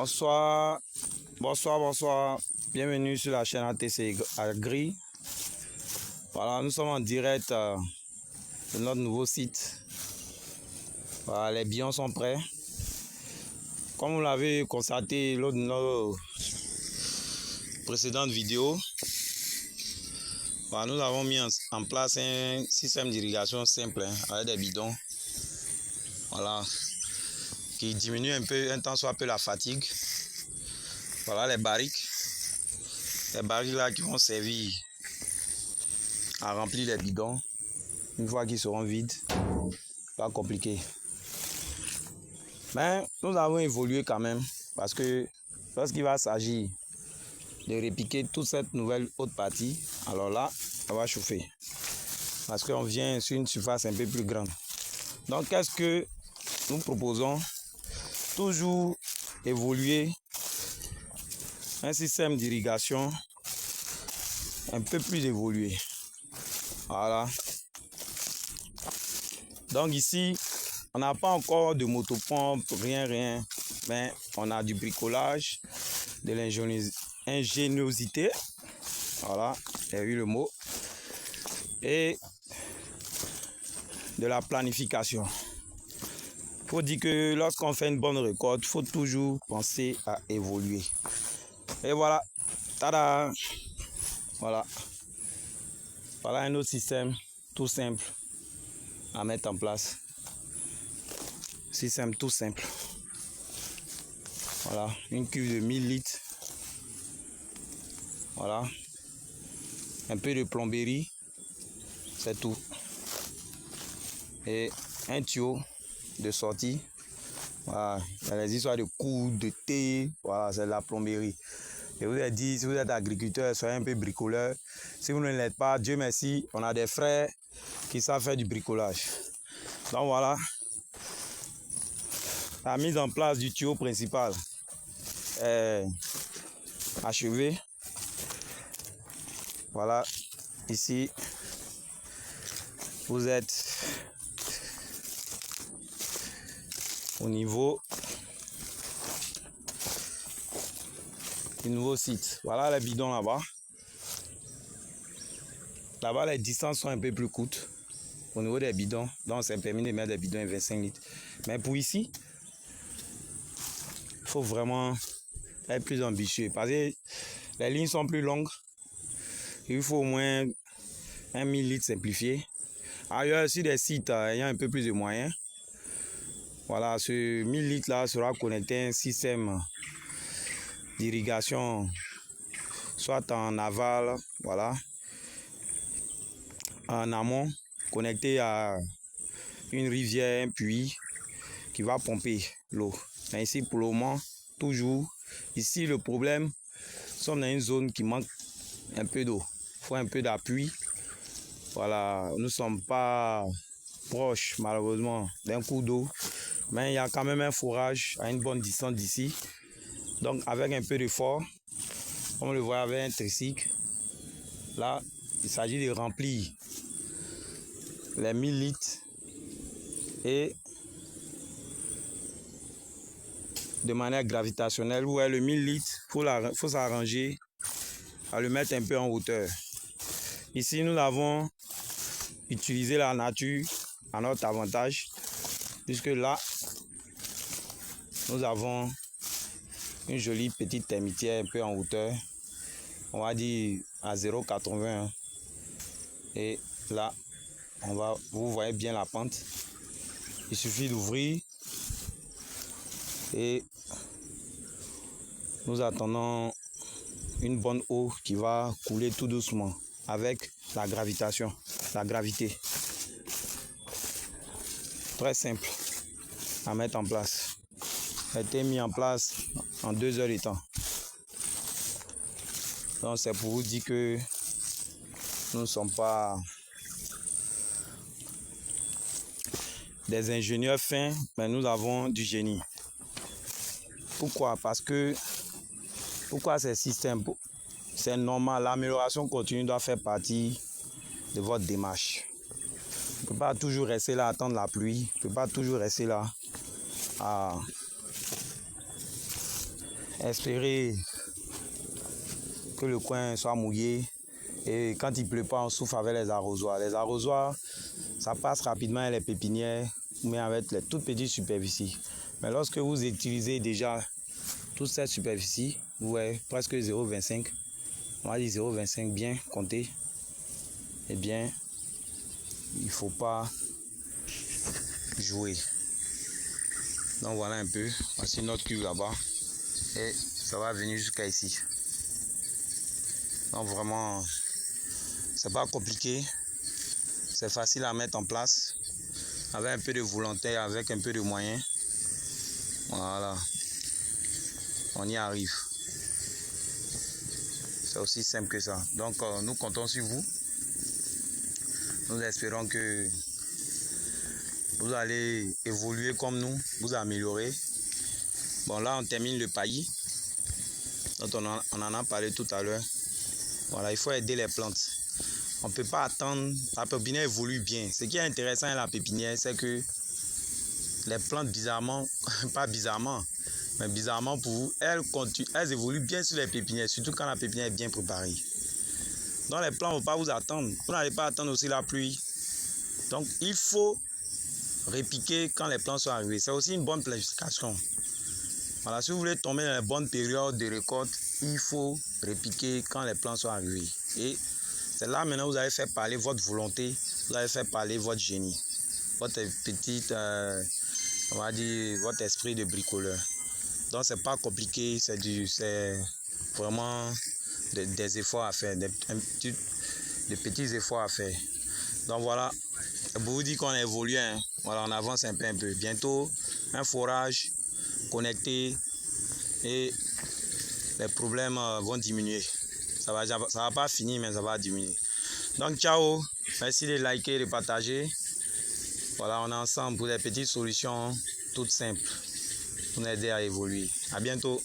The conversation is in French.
Bonsoir, bonsoir. Bienvenue sur la chaîne ATC Agri. Voilà, nous sommes en direct de notre nouveau site. Voilà, les bidons sont prêts. Comme vous l'avez constaté lors de nos précédentes vidéos, voilà, nous avons mis en place un système d'irrigation simple avec des bidons. Voilà, qui diminue un temps soit peu la fatigue. Voilà les barriques là qui vont servir à remplir les bidons. Une fois qu'ils seront vides, pas compliqué. Mais nous avons évolué quand même parce que lorsqu'il va s'agir de répiquer toute cette nouvelle haute partie, alors là, ça va chauffer parce qu'on vient sur une surface un peu plus grande. Donc qu'est-ce que nous proposons? Toujours évoluer un système d'irrigation un peu plus évolué. Voilà. Donc ici, on n'a pas encore de motopompe, rien. Mais on a du bricolage, de l'ingéniosité. Voilà, j'ai eu le mot. Et de la planification. Il faut dire que lorsqu'on fait une bonne récolte, il faut toujours penser à évoluer. Et voilà, tada! Voilà un autre système tout simple à mettre en place. Système tout simple. Voilà, une cuve de 1000 litres. Voilà, un peu de plomberie, c'est tout. Et un tuyau de sortie. Voilà, il y a les histoires de coups, de thé. Voilà, c'est de la plomberie. Je vous ai dit, si vous êtes agriculteur, soyez un peu bricoleur. Si vous ne l'êtes pas, Dieu merci, on a des frères qui savent faire du bricolage. Donc voilà, la mise en place du tuyau principal est achevée. Voilà, ici, vous êtes au niveau du nouveau site. Voilà les bidons là-bas. Là-bas, les distances sont un peu plus courtes au niveau des bidons. Donc, ça permet de mettre des bidons de 25 litres. Mais pour ici, il faut vraiment être plus ambitieux. Parce que les lignes sont plus longues. Il faut au moins 1000 litres simplifiés. Ailleurs, sur des sites ayant un peu plus de moyens, voilà, ce 1000 litres là sera connecté à un système d'irrigation, soit en aval, voilà, en amont, connecté à une rivière, un puits qui va pomper l'eau. Mais ici, pour le moment, toujours, ici, le problème, nous sommes dans une zone qui manque un peu d'eau. Il faut un peu d'appui. Voilà, nous ne sommes pas proches, malheureusement, d'un cours d'eau. Mais il y a quand même un forage à une bonne distance d'ici. Donc, avec un peu d'effort, comme on le voit avec un tricycle, là, il s'agit de remplir les 1000 litres et de manière gravitationnelle. Où est le 1000 litres, il faut s'arranger à le mettre un peu en hauteur. Ici, nous avons utilisé la nature à notre avantage, puisque là, nous avons une jolie petite termitière un peu en hauteur, on va dire à 0,80. Et là, vous voyez bien la pente. Il suffit d'ouvrir et nous attendons une bonne eau qui va couler tout doucement avec la gravitation, la gravité. Très simple à mettre en place. Ça a été mis en place en 2 heures de temps. Donc c'est pour vous dire que nous ne sommes pas des ingénieurs fins, mais nous avons du génie. Pourquoi? Parce que pourquoi ces systèmes? C'est normal, l'amélioration continue doit faire partie de votre démarche. On ne peut pas toujours rester là à attendre la pluie. On ne peut pas toujours rester là à espérer que le coin soit mouillé. Et quand il ne pleut pas, on souffle avec les arrosoirs. Les arrosoirs, ça passe rapidement avec les pépinières, mais avec les toutes petites superficies. Mais lorsque vous utilisez déjà toute cette superficie, vous voyez, presque 0,25, on va dire 0,25 bien compté, eh bien, il ne faut pas jouer. Donc voilà un peu, voici notre cube là-bas, et ça va venir jusqu'à ici. Donc vraiment, c'est pas compliqué, c'est facile à mettre en place, avec un peu de volonté, avec un peu de moyens. Voilà, on y arrive. C'est aussi simple que ça. Donc nous comptons sur vous. Nous espérons que vous allez évoluer comme nous, vous améliorer. Bon, là on termine le paillis, dont on en a parlé tout à l'heure. Voilà, il faut aider les plantes. On ne peut pas attendre, la pépinière évolue bien. Ce qui est intéressant à la pépinière, c'est que les plantes, bizarrement, pas bizarrement, mais bizarrement pour vous, elles évoluent bien sur les pépinières, surtout quand la pépinière est bien préparée. Donc les plantes ne vont pas vous attendre. Vous n'allez pas attendre aussi la pluie. Donc il faut répiquer quand les plantes sont arrivées. C'est aussi une bonne planification. Voilà, si vous voulez tomber dans les bonnes périodes de récolte, il faut répiquer quand les plantes sont arrivées. Et c'est là maintenant que vous allez faire parler votre volonté, vous allez faire parler votre génie, votre petite, on va dire, votre esprit de bricoleur. Donc c'est pas compliqué, c'est vraiment des efforts à faire, des petits efforts à faire. Donc voilà, pour vous dire qu'on a évolué, hein. Voilà, on avance un peu. Bientôt, un forage connecté et les problèmes vont diminuer. Ça va pas finir, mais ça va diminuer. Donc ciao, merci de liker, de partager. Voilà, on est ensemble pour des petites solutions toutes simples pour nous aider à évoluer. À bientôt.